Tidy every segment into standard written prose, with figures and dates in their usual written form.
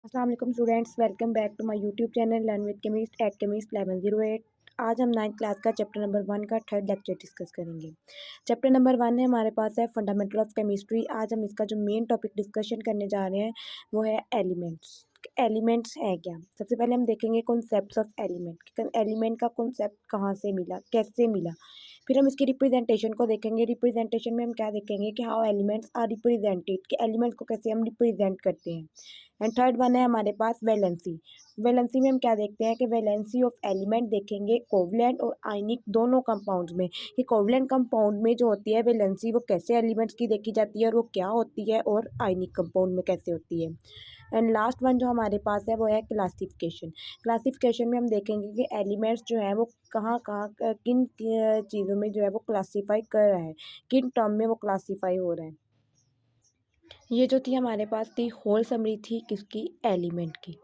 अस्सलाम वालेकुम students, welcome back to my YouTube channel learn with chemist at chemist 1108। आज हम 9th क्लास का चैप्टर नंबर 1 का थर्ड लेक्चर डिस्कस करेंगे। चैप्टर नंबर 1 है हमारे पास है फंडामेंटल ऑफ केमिस्ट्री। आज हम इसका जो मेन टॉपिक डिस्कशन करने जा रहे हैं वो है एलिमेंट्स। एलिमेंट्स है क्या? सबसे पहले हम देखेंगे कॉन्सेप्ट्स ऑफ एलिमेंट। एलिमेंट का कॉन्सेप्ट कहाँ से मिला, कैसे मिला। फिर हम इसकी रिप्रेजेंटेशन को देखेंगे। रिप्रेजेंटेशन में हम क्या देखेंगे कि हाउ एलिमेंट्स आर रिप्रेजेंटेड, कि एलिमेंट्स को कैसे हम रिप्रेजेंट करते हैं। एंड थर्ड वन है हमारे पास वैलेंसी। वैलेंसी में हम क्या देखते हैं कि वैलेंसी ऑफ एलिमेंट देखेंगे कोवलेंट और आयनिक दोनों कंपाउंड्स में। कि कोवलेंट कंपाउंड में जो होती है वैलेंसी वो कैसे एलिमेंट्स की देखी जाती है और वो क्या होती है, और आयनिक कंपाउंड में कैसे होती है। एंड लास्ट वन जो हमारे पास है वो है क्लासिफिकेशन। क्लासिफिकेशन में हम देखेंगे कि एलिमेंट्स जो है वो कहाँ कहाँ किन चीज़ों में जो है वो क्लासीफाई कर रहा है, किन टर्म में वो क्लासीफाई हो रहा है। ये जो थी हमारे पास थी होल समरी थी किसकी, एलिमेंट की।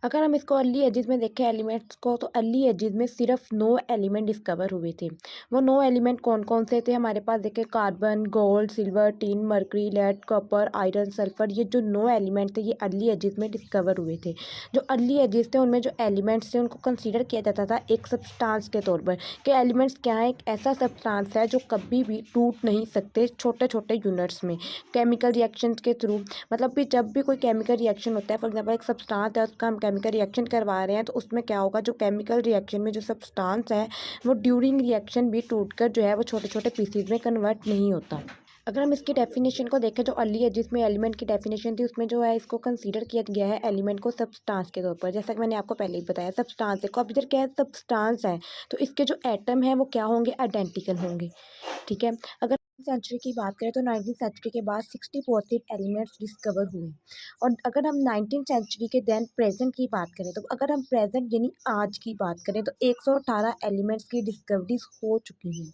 अगर हम इसको अर्ली एजेस में देखें एलिमेंट्स को, तो अर्ली एजेस में सिर्फ 9 एलिमेंट डिस्कवर हुए थे। वो 9 एलिमेंट कौन कौन से थे हमारे पास देखें, carbon, gold, silver, tin, mercury, lead, copper, iron, sulphur. ये जो 9 एलिमेंट थे ये अर्ली एजेस में डिस्कवर हुए थे। जो अर्ली एजेस थे उनमें जो एलिमेंट्स थे उनको कंसिडर किया जाता था एक सब्सटेंस के तौर पर, कि एलिमेंट्स क्या है, एक ऐसा सब्सटेंस है जो कभी भी टूट नहीं सकते छोटे छोटे यूनिट्स में केमिकल रिएक्शन के थ्रू। मतलब कि जब भी कोई केमिकल रिएक्शन होता है, फॉर एग्जांपल एक सब्सटेंस है उसका हम केमिकल रिएक्शन करवा रहे हैं, तो उसमें क्या होगा, जो केमिकल रिएक्शन में जो सब्सटेंस है वो ड्यूरिंग रिएक्शन भी टूटकर जो है वो छोटे छोटे पीसीज में कन्वर्ट नहीं होता। अगर हम इसकी डेफिनेशन को देखें, जो अर्ली है जिसमें एलिमेंट की डेफिनेशन थी उसमें जो है इसको कंसीडर किया गया है एलिमेंट को सब्सटेंस के तौर पर। जैसा कि मैंने आपको पहले ही बताया सब्सटेंस है, अब इधर क्या है, सब्सटेंस है तो इसके जो एटम है वो क्या होंगे, आइडेंटिकल होंगे। ठीक है। अगर सेंचुरी की बात करें तो 19th सेंचुरी के बाद 60 पॉजिटिव एलिमेंट्स डिस्कवर हुए। और अगर हम 19th सेंचुरी के देन प्रेजेंट की बात करें, तो अगर हम प्रेजेंट यानी आज की बात करें, तो 118 एलिमेंट्स की डिस्कवरीज हो चुकी हैं।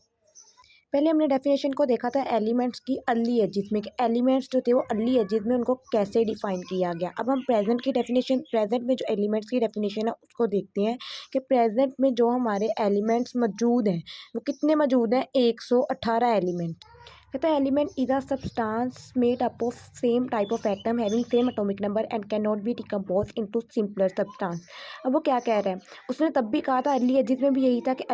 पहले हमने डेफिनेशन को देखा था एलिमेंट्स की अर्ली एजेस में, कि एलिमेंट्स जो थे वो अर्ली एजेस में उनको कैसे डिफाइन किया गया। अब हम प्रेजेंट की डेफिनेशन, प्रेजेंट में जो एलिमेंट्स की डेफिनेशन है उसको देखते हैं कि प्रेजेंट में जो हमारे एलिमेंट्स मौजूद हैं वो कितने मौजूद हैं, 118 एलिमेंट। कहता है element is a substance made up of same type of atom having same atomic number and can not be decompose into simpler substance. अब वो क्या कह रहे हैं, उसने तब भी कहा था अर्ली एजेस में भी यही था कि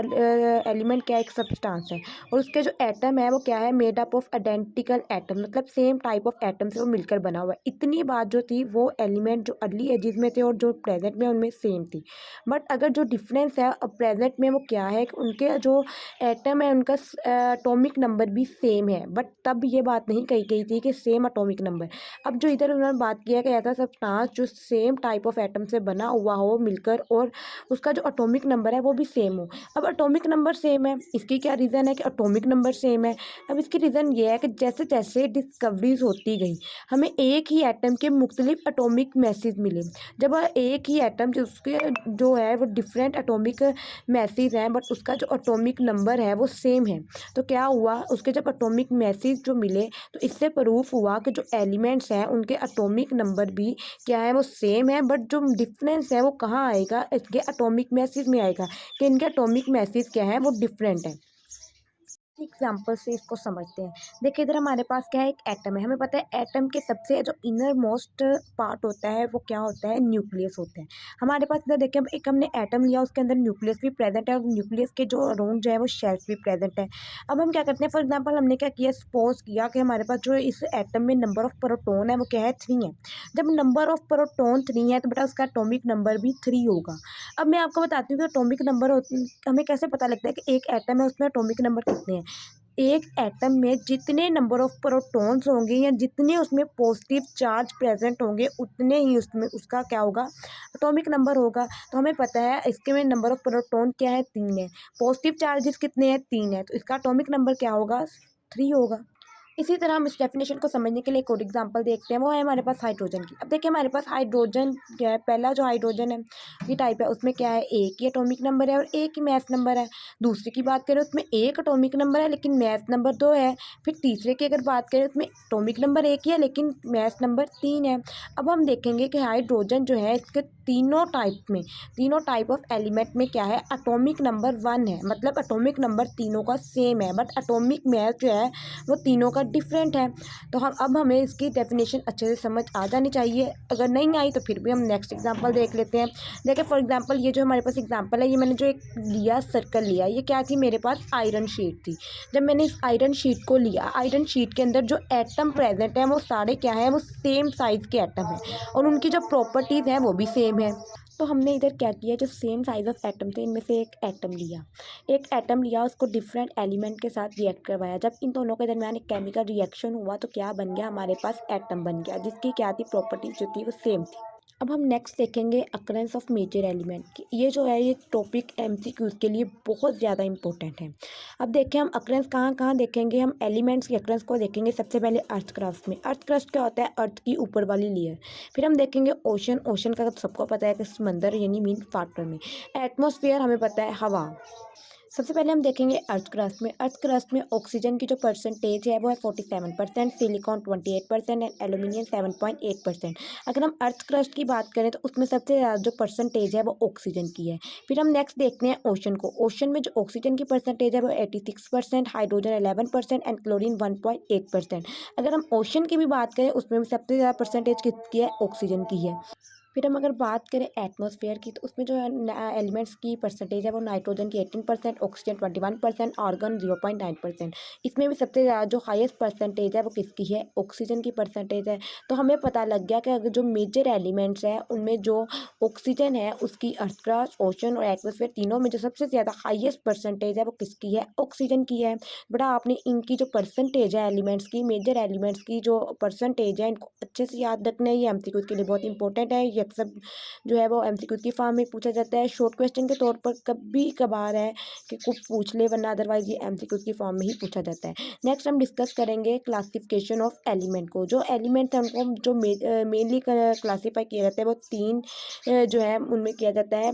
एलिमेंट क्या एक सब्सटेंस है और उसके जो एटम है वो क्या है, made up of identical atom, मतलब सेम टाइप ऑफ एटम से वो मिलकर बना हुआ है। इतनी बात जो थी वो एलिमेंट जो अर्ली एजेस में थे और जो प्रेजेंट में उनमें सेम थी। बट अगर जो डिफरेंस है अब प्रेजेंट में वो क्या है कि उनके जो एटम है उनका एटॉमिक नंबर भी सेम है, बट तब ये बात नहीं कही गई थी कि सेम एटॉमिक नंबर। अब जो इधर उन्होंने बात किया कि ऐसा सब्सटेंस जो सेम टाइप ऑफ एटम से बना हुआ हो मिलकर और उसका जो एटॉमिक नंबर है वो भी सेम हो। अब एटॉमिक नंबर सेम है, इसकी क्या रीज़न है कि एटॉमिक नंबर सेम है। अब इसकी रीज़न ये है कि जैसे जैसे डिस्कवरीज होती गई हमें एक ही एटम के मुख्तलिफ एटॉमिक मैसेज मिले। जब एक ही एटम जिसके जो है वो डिफरेंट एटॉमिक मैसेज हैं बट उसका जो एटॉमिक नंबर है वो सेम है, तो क्या हुआ, उसके जब एटॉमिक मैसेज जो मिले तो इससे प्रूफ हुआ कि जो एलिमेंट्स हैं उनके एटॉमिक नंबर भी क्या है, वो सेम है। बट जो डिफरेंस है वो कहाँ आएगा, इसके एटॉमिक मैसेज में आएगा कि इनके एटॉमिक मैसेज क्या है, वो डिफरेंट है। एग्जाम्पल से इसको समझते हैं। देखिए इधर हमारे पास क्या है, एक एटम है। हमें पता है एटम के सबसे जो इनर मोस्ट पार्ट होता है वो क्या होता है, न्यूक्लियस होता है। हमारे पास इधर देखिए एक हमने एटम लिया, उसके अंदर न्यूक्लियस भी प्रेजेंट है और न्यूक्लियस के जो अराउंड जो है वो शेल्स भी प्रेजेंट है। अब हम क्या करते हैं, फॉर एग्जाम्पल हमने क्या किया, सपोज किया कि हमारे पास जो इस एटम में नंबर ऑफ प्रोटोन है वो क्या है, 3 है। जब नंबर ऑफ प्रोटोन 3 है तो बेटा उसका एटॉमिक नंबर भी 3 होगा। अब मैं आपको बताती हूँ कि एटॉमिक नंबर हमें कैसे पता लगता है कि एक एटम है उसमें एटॉमिक नंबर कितने हैं। एक एटम में जितने नंबर ऑफ प्रोटॉन्स होंगे या जितने उसमें पॉजिटिव चार्ज प्रेजेंट होंगे उतने ही उसमें उसका क्या होगा, एटॉमिक नंबर होगा। तो हमें पता है इसके में नंबर ऑफ प्रोटॉन क्या है, 3 है। पॉजिटिव चार्जेस कितने हैं, 3 है, तो इसका एटॉमिक नंबर क्या होगा, 3 होगा। इसी तरह हम इस डेफिनेशन को समझने के लिए एक और एग्जांपल देखते हैं, वो है हमारे पास हाइड्रोजन की। अब देखिए हमारे पास हाइड्रोजन क्या है, पहला जो हाइड्रोजन है ये टाइप है उसमें क्या है, एक ही एटॉमिक नंबर है और एक ही मैथ नंबर है। दूसरे की बात करें उसमें एक एटॉमिक नंबर है लेकिन मैथ नंबर 2 है। फिर तीसरे की अगर बात करें उसमें एटॉमिक नंबर एक ही है लेकिन मैथ नंबर 3 है। अब हम देखेंगे कि हाइड्रोजन जो है इसके तीनों टाइप ऑफ एलिमेंट में क्या है, एटॉमिक नंबर 1 है, मतलब एटॉमिक नंबर तीनों का सेम है, बट एटॉमिक मैथ जो है वो तीनों का डिफरेंट है। तो हम अब हमें इसकी डेफिनेशन अच्छे से समझ आ जानी चाहिए। अगर नहीं आई तो फिर भी हम नेक्स्ट एग्जांपल देख लेते हैं। देखिए फॉर एग्जांपल ये जो हमारे पास एग्जांपल है, ये मैंने जो एक लिया सर्कल लिया, ये क्या थी, मेरे पास आयरन शीट थी। जब मैंने इस आयरन शीट को लिया, आयरन शीट के अंदर जो एटम प्रेजेंट है वो सारे क्या है, वो सेम साइज़ के एटम है और उनकी जो प्रॉपर्टीज़ हैं वो भी सेम है। तो हमने इधर क्या किया, जो सेम साइज ऑफ एटम थे इनमें से एक एटम लिया, उसको डिफरेंट एलिमेंट के साथ रिएक्ट करवाया। जब इन दोनों के दरमियान एक केमिकल रिएक्शन हुआ तो क्या बन गया, हमारे पास एटम बन गया, जिसकी क्या थी, प्रॉपर्टीज जो थी वो सेम थी। अब हम नेक्स्ट देखेंगे अकरेंस ऑफ मेजर एलिमेंट की। ये जो है ये टॉपिक एमसीक्यूज के लिए बहुत ज़्यादा इंपॉर्टेंट है। अब देखें हम अकरेंस कहाँ कहाँ देखेंगे, हम एलिमेंट्स के अकरेंस को देखेंगे सबसे पहले अर्थ क्रस्ट में। अर्थ क्रस्ट क्या होता है, अर्थ की ऊपर वाली लेयर। फिर हम देखेंगे ओशन, ओशन का तो सबको पता है कि समंदर यानी मीन वाटर में। एटमॉस्फेयर हमें पता है, हवा। सबसे पहले हम देखेंगे अर्थ क्रस्ट में। अर्थ क्रस्ट में ऑक्सीजन की जो परसेंटेज है वो है 47%, सिलिकॉन 28% एंड एल्यूमिनियम 7.8%। अगर हम अर्थ क्रस्ट की बात करें तो उसमें सबसे ज़्यादा जो परसेंटेज है वो ऑक्सीजन की है। फिर हम नेक्स्ट देखते हैं ओशन को। ओशन में जो ऑक्सीजन की परसेंटेज है वो 86%, हाइड्रोजन 11% एंड क्लोरीन 1.8%। अगर हम ओशन की भी बात करें उसमें भी सबसे ज़्यादा परसेंटेज किसकी है, ऑक्सीजन की है। फिर हम अगर बात करें एटमॉस्फेयर की तो उसमें जो एलिमेंट्स की परसेंटेज है वो नाइट्रोजन की 18%, ऑक्सीजन 21%, आर्गन 0.9%। इसमें भी सबसे ज़्यादा जो हाईएस्ट परसेंटेज है वो किसकी है, ऑक्सीजन की परसेंटेज है। तो हमें पता लग गया कि अगर जो मेजर एलिमेंट्स हैं उनमें जो ऑक्सीजन है उसकी अर्थ क्रस्ट, ओशन और एटमॉस्फेयर तीनों में जो सबसे ज़्यादा हाईएस्ट परसेंटेज है वो किसकी है, ऑक्सीजन की है। बड़ा आपने इनकी जो परसेंटेज है एलिमेंट्स की, मेजर एलिमेंट्स की जो परसेंटेज है, इनको अच्छे से याद रखना है। ये एमसीक्यू के लिए बहुत इंपॉर्टेंट है। ये अक्सर जो है वो एमसीक्यू की फॉर्म में पूछा जाता है, शॉर्ट क्वेश्चन के तौर पर कभी कभार है कि कुछ पूछ ले, वरना अदरवाइज ये एमसीक्यू की फॉर्म में ही पूछा जाता है। नेक्स्ट हम डिस्कस करेंगे क्लासिफिकेशन ऑफ एलिमेंट को। जो एलिमेंट है उनको जो मेनली क्लासीफाई किया जाता है वो तीन जो है उनमें किया जाता है,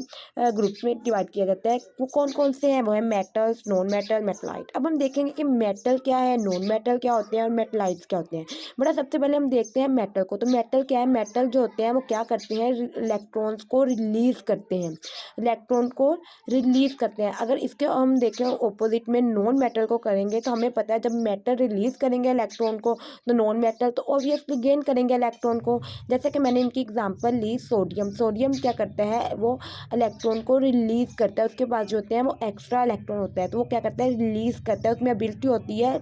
ग्रुप्स में डिवाइड किया जाता है। वो कौन कौन से हैं, वो है मेटल्स, नॉन मेटल, मेटलाइट। अब हम देखेंगे कि मेटल क्या है, नॉन मेटल क्या होते हैं और मेटलाइट्स क्या होते हैं। बड़ा सबसे पहले हम देखते हैं मेटल को। तो मेटल क्या है, मेटल जो होते हैं वो क्या करते हैं, इलेक्ट्रॉन्स को रिलीज करते हैं, इलेक्ट्रॉन को रिलीज करते हैं। अगर इसके हम देखें ऑपोजिट में नॉन मेटल को करेंगे तो हमें पता है जब मेटल रिलीज करेंगे इलेक्ट्रॉन को तो नॉन मेटल तो ऑब्वियसली गेन करेंगे इलेक्ट्रॉन को। जैसे कि मैंने इनकी एग्जांपल ली सोडियम। सोडियम क्या करता है, वो इलेक्ट्रॉन को रिलीज करता है, उसके पास जो होते हैं वो एक्स्ट्रा इलेक्ट्रॉन होता है तो वो क्या करता है, रिलीज करता है, उसमें एबिलिटी होती है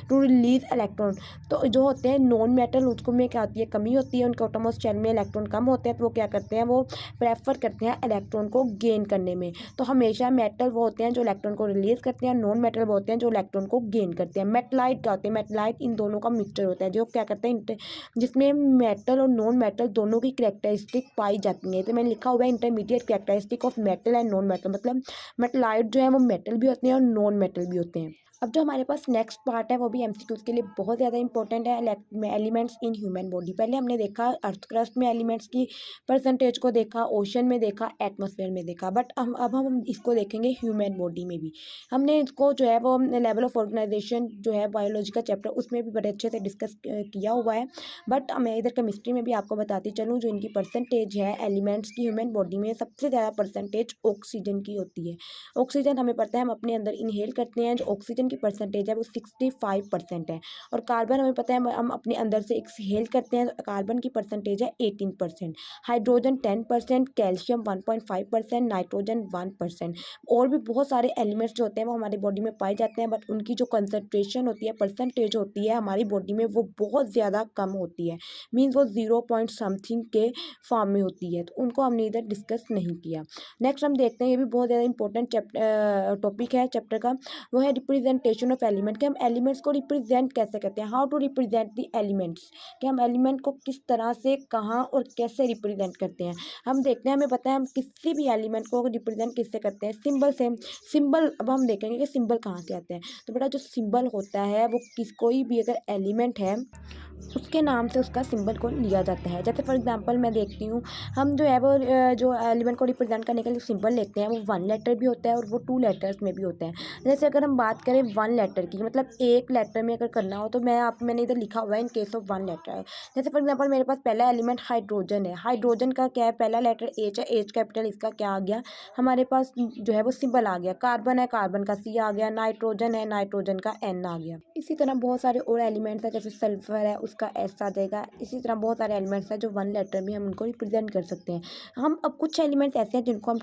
टू रिलीज इलेक्ट्रॉन। तो जो होते हैं नॉन मेटल उसको में क्या होती है, कमी होती है, उनके एटॉमस शेल में इलेक्ट्रॉन कम होते हैं तो वो क्या करते हैं, वो प्रेफर करते हैं इलेक्ट्रॉन को गेन करने में। तो हमेशा मेटल वो होते हैं जो इलेक्ट्रॉन को रिलीज करते हैं, नॉन मेटल वो होते हैं जो इलेक्ट्रॉन को गेन करते हैं। मेटलाइट क्या होते हैं, मेटलाइट इन दोनों का मिक्सचर होता है जो क्या करते हैं, जिसमें मेटल और नॉन मेटल दोनों की कैरेक्टरिस्टिक पाई जाती है। तो मैंने लिखा हुआ है intermediate characteristic of metal and non metal, मतलब मेटलाइट जो है वो मेटल भी होते हैं और नॉन मेटल भी होते हैं। अब जो हमारे पास नेक्स्ट पार्ट है वो भी एमसीक्यूज के लिए बहुत ज़्यादा इंपॉर्टेंट है, एलिमेंट्स इन ह्यूमन बॉडी। पहले हमने देखा अर्थ क्रस्ट में एलिमेंट्स की परसेंटेज को देखा, ओशन में देखा, एटमॉस्फेयर में देखा, बट अब हम इसको देखेंगे ह्यूमन बॉडी में भी। हमने इसको जो है वो लेवल ऑफ ऑर्गेनाइजेशन जो है बायोलॉजी का चैप्टर उसमें भी बड़े अच्छे से डिस्कस किया हुआ है। बट मैं इधर केमिस्ट्री में भी आपको बताती चलूँ, जो इनकी परसेंटेज है एलिमेंट्स की ह्यूमन बॉडी में सबसे ज़्यादा परसेंटेज ऑक्सीजन की होती है। ऑक्सीजन हमें पता है हम अपने अंदर इनहेल करते हैं, जो ऑक्सीजन की परसेंटेज है वो 65% है। और कार्बन हमें पता है हम अपने अंदर से एक्सहेल करते हैं, तो कार्बन की परसेंटेज है 18%, हाइड्रोजन 10%, कैल्शियम 1.5%, नाइट्रोजन 1%। और भी बहुत सारे एलिमेंट्स जो होते हैं वो हमारी बॉडी में पाए जाते हैं, बट उनकी जो कंसनट्रेशन होती है, परसेंटेज होती है हमारी बॉडी में वो बहुत ज़्यादा कम होती है, मीन्स वो 0 पॉइंट समथिंग के फॉर्म में होती है, तो उनको हमने इधर डिस्कस नहीं किया। नेक्स्ट हम देखते हैं, ये भी बहुत ज़्यादा इंपॉर्टेंट टॉपिक है चैप्टर का, वो है रिप्रेजेंटेशन ऑफ एलिमेंट, कि हम एलिमेंट्स को रिप्रेजेंट कैसे करते हैं, how to represent the elements, कि हम एलिमेंट को किस तरह से, कहाँ और कैसे रिप्रेजेंट करते हैं। हम देखते हैं, हमें पता है हम किसी भी एलिमेंट को रिप्रेजेंट किससे करते हैं, सिंबल से। सिंबल अब हम देखेंगे कि सिंबल कहाँ से आते हैं। तो बेटा जो सिंबल होता है वो कोई भी अगर एलिमेंट है उसके नाम से उसका सिंबल को लिया जाता है। जैसे फॉर एग्जांपल मैं देखती हूँ, हम जो है वो जो एलिमेंट को रिप्रेजेंट करने के लिए सिंबल लेते हैं वो 1 लेटर भी होता है और वो 2 लेटर्स में भी होता है। जैसे अगर हम बात करें 1 लेटर की, मतलब एक लेटर में अगर करना हो तो मैंने इधर लिखा हुआ है इन केस ऑफ 1 लेटर। जैसे फॉर एग्जांपल मेरे पास पहला एलिमेंट हाइड्रोजन है। हाइड्रोजन का क्या है, पहला लेटर एच है, एच कैपिटल, इसका क्या आ गया हमारे पास जो है वो सिंबल आ गया। कार्बन है, कार्बन का सी आ गया। नाइट्रोजन है, नाइट्रोजन का एन आ गया। इसी तरह बहुत सारे और एलिमेंट्स हैं, जैसे सल्फर है उसका एस आ जाएगा। इसी तरह बहुत सारे एलिमेंट्स हैं जो 1 लेटर में हम उनको रिप्रेजेंट कर सकते हैं। हम अब कुछ एलिमेंट्स ऐसे हैं जिनको हम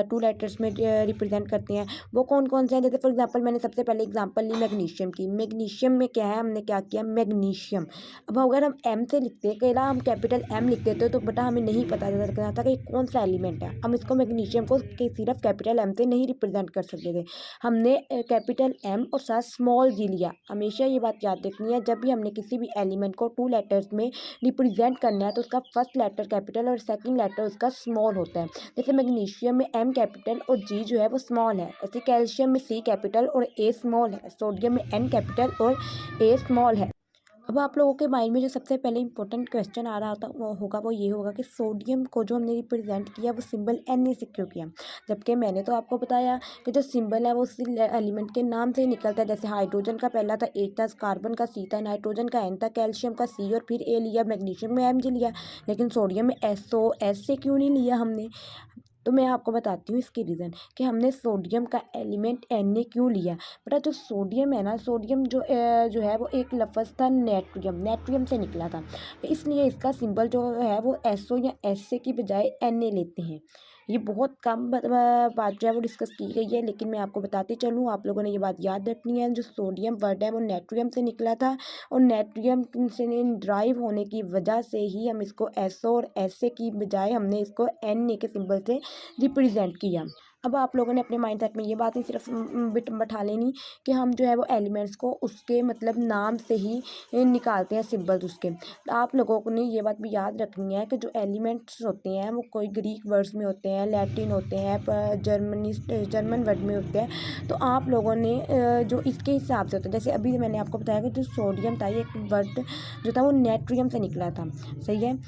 2 लेटर्स में रिप्रेजेंट करते हैं। वो कौन कौन से हैं, जैसे फॉर एग्जांपल मैंने सबसे पहले एग्जांपल ली मैग्नीशियम की। मैग्नीशियम में क्या है, हमने क्या किया, मैग्नीशियम। अब अगर हम एम से लिखते हैं, केला हम कैपिटल एम लिख देते तो बेटा हमें नहीं पता चलता था कि कौन सा एलिमेंट है। हम इसको मैग्नीशियम को सिर्फ कैपिटल एम से नहीं रिप्रेजेंट कर सकते थे। हमने कैपिटल एम और साथ स्मॉल जी लिया। हमेशा ये बात याद रखनी है, जब भी हमने किसी भी एलिमेंट को 2 लेटर्स में रिप्रेजेंट करना है तो उसका फर्स्ट लेटर कैपिटल और सेकंड लेटर उसका स्मॉल होता है। जैसे मैग्नीशियम में एम कैपिटल और जी जो है वो स्मॉल है। ऐसे कैल्शियम में सी कैपिटल और ए स्मॉल है। सोडियम में एन कैपिटल और ए स्मॉल है। अब आप लोगों के माइंड में जो सबसे पहले इंपॉर्टेंट क्वेश्चन आ रहा होता वो ये होगा कि सोडियम को जो हमने रिप्रेजेंट किया वो सिंबल एन से क्यों किया, जबकि मैंने तो आपको बताया कि जो सिंबल है वो उसी एलिमेंट के नाम से ही निकलता है। जैसे हाइड्रोजन का पहला था एच था, कार्बन का सी था, नाइट्रोजन का एन था, कैल्शियम का सी और फिर ए लिया, मैग्नीशियम में एम जी लिया। लेकिन सोडियम में एस से क्यों नहीं लिया हमने। तो मैं आपको बताती हूँ इसके रीज़न कि हमने सोडियम का एलिमेंट एन क्यों लिया। बेटा जो सोडियम है ना, सोडियम जो है वो एक लफ्ज़ था नेट्रियम, नेट्रियम से निकला था। इसलिए इसका सिंबल जो है वो एसओ या एस से की बजाय एन लेते हैं। ये बहुत कम बात जो है वो डिस्कस की गई है, लेकिन मैं आपको बताती चलूँ, आप लोगों ने ये बात याद रखनी है। जो सोडियम वर्ड है वो नेट्रियम से निकला था और नेट्रियम से ड्राइव होने की वजह से ही हम इसको एसओ और एस से की बजाय हमने इसको एन के सिंबल से रिप्रेजेंट किया। अब आप लोगों ने अपने माइंडसेट में ये बात नहीं सिर्फ बैठा लेनी कि हम जो है वो एलिमेंट्स को उसके मतलब नाम से ही निकालते हैं सिंबल्स उसके। आप लोगों को ने ये बात भी याद रखनी है कि जो एलिमेंट्स होते हैं वो कोई ग्रीक वर्ड्स में होते हैं, लैटिन होते हैं, जर्मन वर्ड में होते हैं। तो आप लोगों ने जो इसके हिसाब से होता है, जैसे अभी मैंने आपको बताया कि जो सोडियम था ये वर्ड जो था वो नेट्रियम से निकला था। सही है।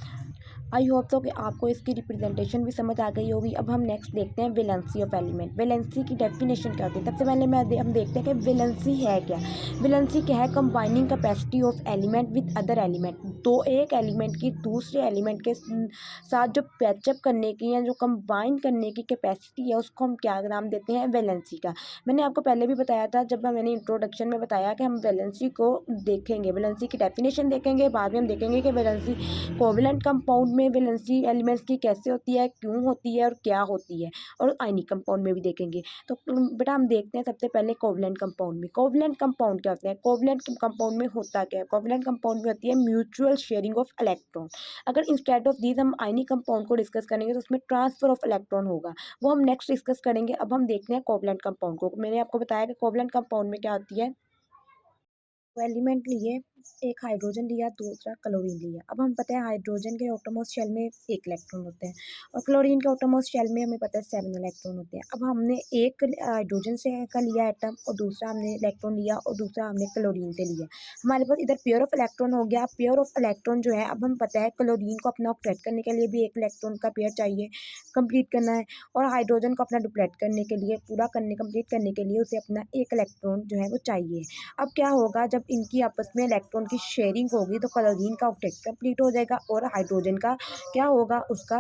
आई होप तो कि आपको इसकी रिप्रेजेंटेशन भी समझ आ गई होगी। अब हम नेक्स्ट देखते हैं वैलेंसी ऑफ एलिमेंट। वैलेंसी की डेफिनेशन क्या होती है। सबसे पहले हम देखते हैं कि वैलेंसी है क्या। वैलेंसी क्या है, combining capacity of element with other element. तो एक एलिमेंट की दूसरे एलिमेंट के साथ जो पैचअप करने की या जो कंबाइन करने की कैपेसिटी है उसको हम क्या नाम देते हैं, वैलेंसी का। मैंने आपको पहले भी बताया था, जब मैंने इंट्रोडक्शन में बताया कि हम वैलेंसी को देखेंगे, वैलेंसी की डेफिनेशन देखेंगे, बाद में हम देखेंगे कि वैलेंसी कोवलेंट कंपाउंड में वैलेंसी एलिमेंट्स की कैसे होती है, क्यों होती है और क्या होती है, और आयनिक कंपाउंड में भी देखेंगे। तो बेटा हम देखते हैं सबसे पहले कोवलेंट कंपाउंड में। कोवलेंट कंपाउंड क्या होते हैं, कोवलेंट कंपाउंड में होता क्या है। कोवलेंट कंपाउंड में होती है म्यूचुअल शेयरिंग ऑफ इलेक्ट्रॉन। अगर इंस्टेड ऑफ दीज हम आयनिक कंपाउंड को डिस्कस करेंगे तो उसमें ट्रांसफर ऑफ इलेक्ट्रॉन होगा, वो हम नेक्स्ट डिस्कस करेंगे। अब हम देखते हैं कोवलेंट कंपाउंड को। मैंने आपको बताया कि कोवलेंट कंपाउंड में क्या होती है, तो एलिमेंट लिए, एक हाइड्रोजन लिया, दूसरा क्लोरीन लिया। अब हम पता है हाइड्रोजन के आउटरमोस्ट शेल में 1 इलेक्ट्रॉन होते हैं और क्लोरीन के आउटरमोस्ट शेल में हमें पता है 7 इलेक्ट्रॉन होते हैं। अब हमने एक हाइड्रोजन से का लिया एटम और दूसरा हमने इलेक्ट्रॉन लिया और दूसरा हमने क्लोरीन से लिया। हमारे पास इधर पेयर ऑफ इलेक्ट्रॉन हो गया। पेयर ऑफ इलेक्ट्रॉन जो है, अब हम पता है क्लोरीन को अपना ऑक्टेट करने के लिए भी 1 इलेक्ट्रॉन का पेयर चाहिए, कंप्लीट करना है। और हाइड्रोजन को अपना डुप्लेट करने के लिए, पूरा करने कंप्लीट करने के लिए उसे अपना 1 इलेक्ट्रॉन जो है वो चाहिए। अब क्या होगा, जब इनकी आपस में इलेक्ट्रॉन की शेयरिंग होगी तो क्लोरीन का ऑक्टेट कंप्लीट हो जाएगा और हाइड्रोजन का क्या होगा, उसका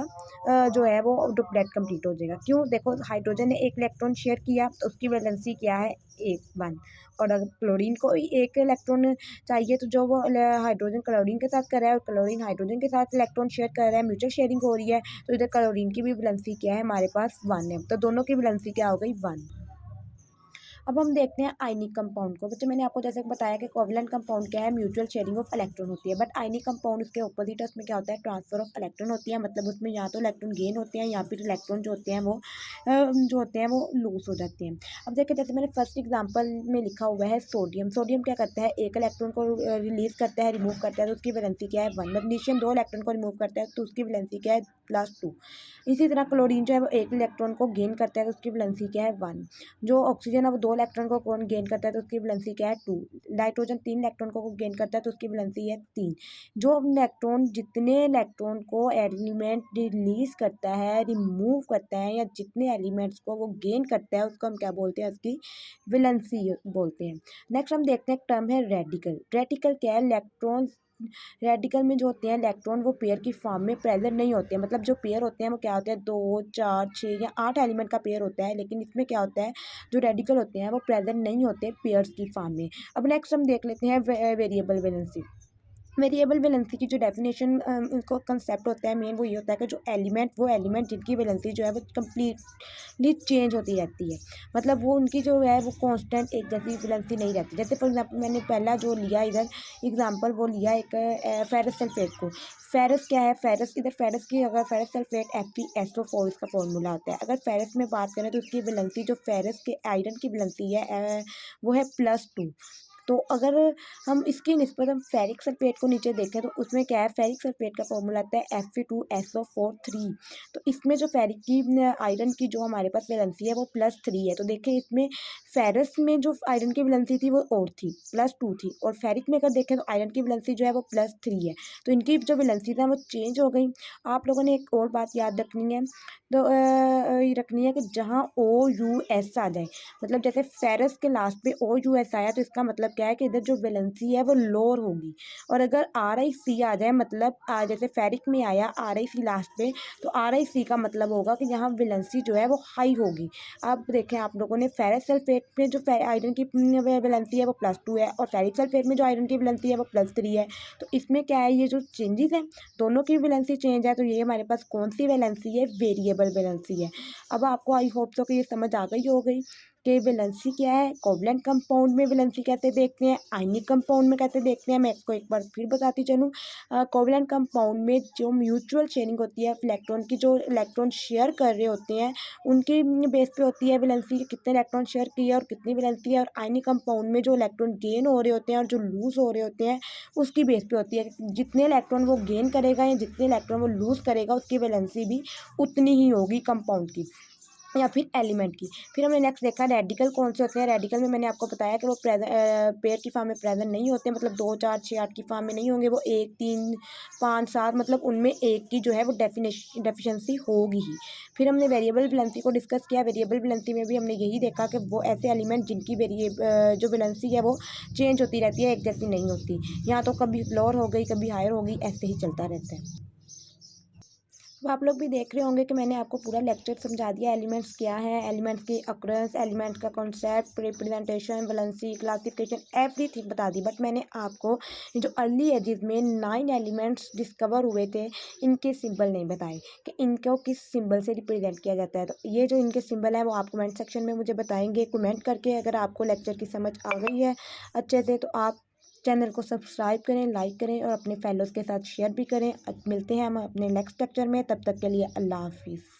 जो है वो डुप्लेट कंप्लीट हो जाएगा। क्यों, देखो हाइड्रोजन ने 1 इलेक्ट्रॉन शेयर किया तो उसकी वैलेंसी क्या है, 1 और अगर क्लोरीन को 1 इलेक्ट्रॉन चाहिए तो जो वो हाइड्रोजन क्लोरीन के साथ कर रहा है और क्लोरीन हाइड्रोजन के साथ इलेक्ट्रॉन शेयर कर रहा है, म्यूचुअल शेयरिंग हो रही है, तो इधर क्लोरीन की भी वैलेंसी क्या है, हमारे पास 1 है। तो दोनों की वैलेंसी क्या हो गई, 1। अब हम देखते हैं आयनिक कंपाउंड को। बच्चे मैंने आपको जैसे बताया कि कोवलेंट कंपाउंड क्या है, म्यूचुअल शेयरिंग ऑफ इलेक्ट्रॉन होती है। बट आयनिक कंपाउंड उसके ऑपोजिट है, उसमें क्या होता है, ट्रांसफर ऑफ इलेक्ट्रॉन होती है। मतलब उसमें या तो इलेक्ट्रॉन गेन होते हैं या फिर इलेक्ट्रॉन जो होते हैं वो लूज हो जाते हैं। अब देखिए जैसे मैंने फर्स्ट एग्जाम्पल में लिखा हुआ है सोडियम। सोडियम क्या करता है, 1 इलेक्ट्रॉन को रिलीज करता है, रिमूव करता है, तो उसकी वैलेंसी क्या है, 1। मैग्नीशियम 2 इलेक्ट्रॉन को रिमूव करता है तो उसकी वैलेंसी क्या है, +2। इसी तरह क्लोरीन जो है वो 1 इलेक्ट्रॉन को गेन करता है तो उसकी वैलेंसी क्या है, 1। जो ऑक्सीजन है वो 2 इलेक्ट्रॉन को कौन गेन करता है तो उसकी वैलेंसी क्या है 2। नाइट्रोजन 3 इलेक्ट्रॉन को गेन करता है तो उसकी वैलेंसी है 3। जो इलेक्ट्रॉन जितने इलेक्ट्रॉन को एलिमेंट रिलीज करता है, रिमूव करता है, या जितने एलिमेंट्स को वो गेन करता है उसको हम क्या बोलते हैं, उसकी वैलेंसी बोलते हैं। नेक्स्ट हम देखते हैं टर्म है रेडिकल। रेडिकल क्या है, इलेक्ट्रॉन रेडिकल में जो होते हैं इलेक्ट्रॉन वो पेयर की फॉर्म में प्रेजेंट नहीं होते हैं। मतलब जो पेयर होते हैं वो क्या होते हैं 2 4 6 या 8 एलिमेंट का पेयर होता है, लेकिन इसमें क्या होता है जो रेडिकल होते हैं वो प्रेजेंट नहीं होते पेयर्स की फॉर्म में। अब नेक्स्ट हम देख लेते हैं वेरिएबल वैलेंसी। वेरिएबल वैलेंसी की जो डेफिनेशन उनको कंसेप्ट होता है मेन वो ये होता है कि जो वो एलिमेंट जिनकी वैलेंसी जो है वो कम्प्लीटली चेंज होती रहती है। मतलब वो उनकी जो है वो कांस्टेंट एक जैसी वैलेंसी नहीं रहती। जैसे फॉर एग्जांपल मैंने पहला जो लिया इधर एग्जांपल वो लिया एक फेरस सल्फेट को। फेरस क्या है, फेरस इधर फेरस की अगर फेरस सल्फेट FeSO4 इसका फॉर्मूला होता है। अगर फेरस में बात करें तो उसकी वैलेंसी जो फेरस के आयरन की वैलेंसी है वो है +2। तो अगर हम इसकी निस्बत हम फेरिक सल्फेट को नीचे देखें तो उसमें क्या है, फेरिक सल्फेट का फॉर्मूला आता है Fe2SO4 3। तो इसमें जो फेरिक की आयरन की जो हमारे पास वैलेंसी है वो +3 है। तो देखें इसमें फेरस में जो आयरन की वैलेंसी थी वो और थी +2 थी, और फेरिक में अगर देखें तो आयरन की वैलेंसी जो है वो +3 है। तो इनकी जो वैलेंसी था वो चेंज हो गई। आप लोगों ने एक और बात याद रखनी है, तो ये रखनी है कि जहाँ OUS आ जाए, मतलब जैसे फेरस के लास्ट पे OUS आया तो इसका मतलब क्या है कि इधर जो वैलेंसी है वो लोअर होगी। और अगर RIC आ जाए, मतलब जैसे फेरिक में आया RIC लास्ट पे, तो RIC का मतलब होगा कि यहाँ वैलेंसी जो है वो हाई होगी। अब देखें आप लोगों ने फेरस सल्फेट में जो आयरन की वैलेंसी है वो +2 है, और फेरिक सल्फेट में जो आयरन की वैलेंसी है वो +3 है। तो इसमें क्या है, ये जो चेंजेस हैं दोनों की वैलेंसी चेंज है, तो ये हमारे पास कौन सी वैलेंसी है, वेरिएबल वैलेंसी है। अब आपको आई होप सो कि ये समझ आ गई हो गई कि वैलेंसी क्या है, कोवलेंट कंपाउंड में वैलेंसी कैसे देखते हैं, आयनिक कंपाउंड में कैसे देखते हैं। मैं इसको एक बार फिर बताती चलूँ। कोवलेंट कंपाउंड में जो म्यूचुअल शेयरिंग होती है इलेक्ट्रॉन की, जो इलेक्ट्रॉन शेयर कर रहे होते हैं उनके बेस पे होती है वैलेंसी, कितने इलेक्ट्रॉन शेयर किए और कितनी वैलेंसी है। और आयनिक कंपाउंड में जो इलेक्ट्रॉन गेन हो रहे होते हैं और जो लूज़ हो रहे होते हैं उसकी बेस पे होती है। जितने इलेक्ट्रॉन वो गेन करेगा या जितने इलेक्ट्रॉन वो लूज़ करेगा उसकी वैलेंसी भी उतनी ही होगी कंपाउंड की या फिर एलिमेंट की। फिर हमने नेक्स्ट देखा रेडिकल कौन से होते हैं। रेडिकल में मैंने आपको बताया कि वो पेयर की फॉर्म में प्रेजेंट नहीं होते, मतलब 2 4 6 8 की फॉर्म में नहीं होंगे, वो 1 3 5 7 मतलब उनमें एक की जो है वो डेफिशिएंसी होगी ही। फिर हमने वेरिएबल वैलेंसी को डिस्कस किया। वेरिएबल वैलेंसी में भी हमने यही देखा कि वो ऐसे एलिमेंट जिनकी जो वैलेंसी है वो चेंज होती रहती है, एक जैसी नहीं होती। यहाँ तो कभी लोअर हो गई कभी हायर हो गई, ऐसे ही चलता रहता है। तो आप लोग भी देख रहे होंगे कि मैंने आपको पूरा लेक्चर समझा दिया। एलिमेंट्स क्या हैं, एलिमेंट्स की अक्रेंस, एलिमेंट्स का concept, representation, valency, classification, everything बता दी। बट मैंने आपको जो अर्ली एजेस में 9 एलिमेंट्स डिस्कवर हुए थे इनके सिंबल नहीं बताए कि इनको किस सिंबल से रिप्रेजेंट किया जाता है। तो ये जो इनके सिंबल हैं वो आप कमेंट सेक्शन में मुझे बताएंगे कमेंट करके। अगर आपको लेक्चर की समझ आ गई है अच्छे से तो आप चैनल को सब्सक्राइब करें, लाइक करें और अपने फेलोज़ के साथ शेयर भी करें। मिलते हैं हम अपने नेक्स्ट लेक्चर में, तब तक के लिए अल्लाह हाफिज़।